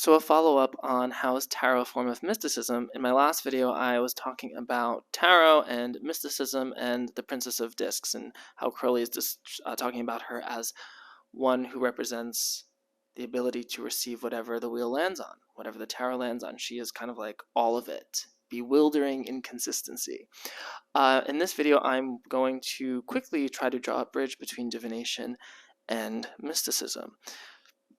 So a follow-up on how is tarot a form of mysticism. In my last video, I was talking about tarot and mysticism and the Princess of Discs and how Crowley is just talking about her as one who represents the ability to receive whatever the wheel lands on, whatever the tarot lands on. She is kind of like all of it. Bewildering inconsistency. In this video, I'm going to quickly try to draw a bridge between divination and mysticism.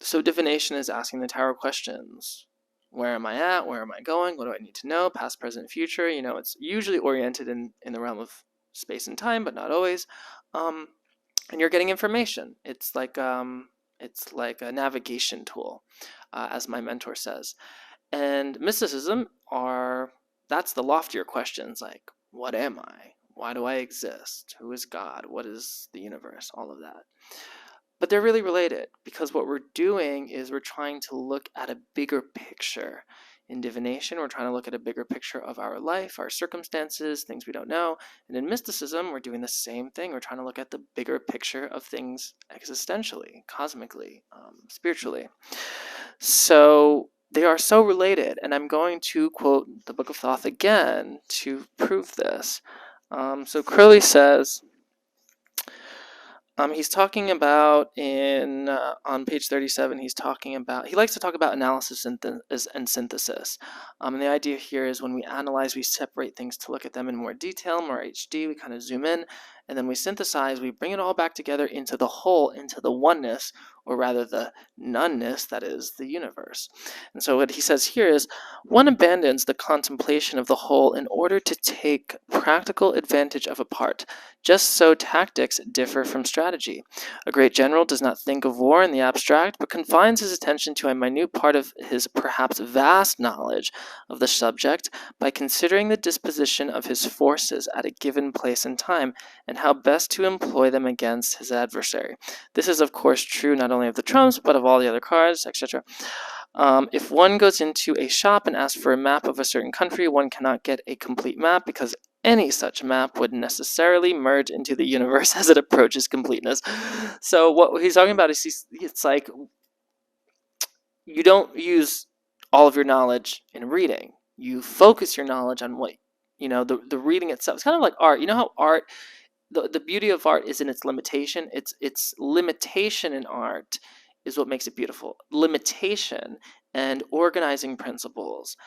So divination is asking the tarot questions. Where am I at? Where am I going? What do I need to know? Past, present, future. It's usually oriented in the realm of space and time, but not always. And you're getting information. It's like a navigation tool, as my mentor says. And mysticism that's the loftier questions, like what am I? Why do I exist? Who is God? What is the universe? All of that. But they're really related, because what we're doing is we're trying to look at a bigger picture. In divination, we're trying to look at a bigger picture of our life, our circumstances, things we don't know. And in mysticism, we're doing the same thing. We're trying to look at the bigger picture of things existentially, cosmically, spiritually. So they are so related, and I'm going to quote the Book of Thoth again to prove this. So Crowley says, he's talking about on page 37, he likes to talk about analysis and synthesis. And the idea here is when we analyze, we separate things to look at them in more detail, more HD, we kind of zoom in, and then we synthesize, we bring it all back together into the whole, into the oneness, or rather the noneness that is the universe. And so what he says here is, one abandons the contemplation of the whole in order to take practical advantage of a part. Just so tactics differ from strategy. A great general does not think of war in the abstract, but confines his attention to a minute part of his perhaps vast knowledge of the subject by considering the disposition of his forces at a given place and time, and how best to employ them against his adversary. This is, of course, true not only of the trumps, but of all the other cards, etc. If one goes into a shop and asks for a map of a certain country, one cannot get a complete map because any such map would necessarily merge into the universe as it approaches completeness. So what he's talking about is it's like you don't use all of your knowledge in reading. You focus your knowledge on what, the reading itself. It's kind of like art. You know how art, the beauty of art is in its limitation. Its limitation in art is what makes it beautiful. Limitation and organizing principles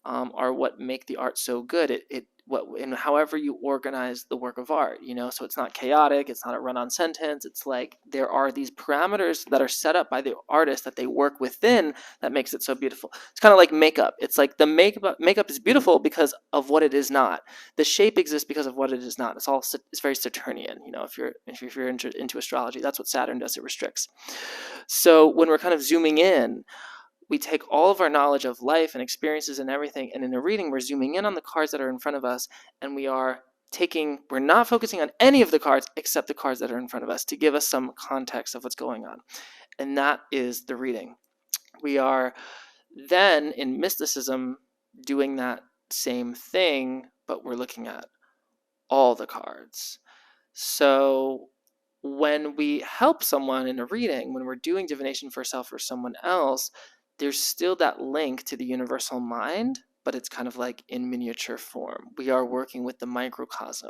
are what make the art so good. However you organize the work of art, so it's not chaotic, it's not a run-on sentence. It's like there are these parameters that are set up by the artist that they work within that makes it so beautiful. It's kind of like makeup. It's like the makeup is beautiful because of what it is not. The shape exists because of what it is not. It's very Saturnian. If you're into astrology, that's what Saturn does. It restricts. So when we're kind of zooming in, we take all of our knowledge of life and experiences and everything, and in a reading, we're zooming in on the cards that are in front of us, and we're not focusing on any of the cards except the cards that are in front of us to give us some context of what's going on. And that is the reading. We are then, in mysticism, doing that same thing, but we're looking at all the cards. So when we help someone in a reading, when we're doing divination for self or someone else, there's still that link to the universal mind, but it's kind of like in miniature form. We are working with the microcosm.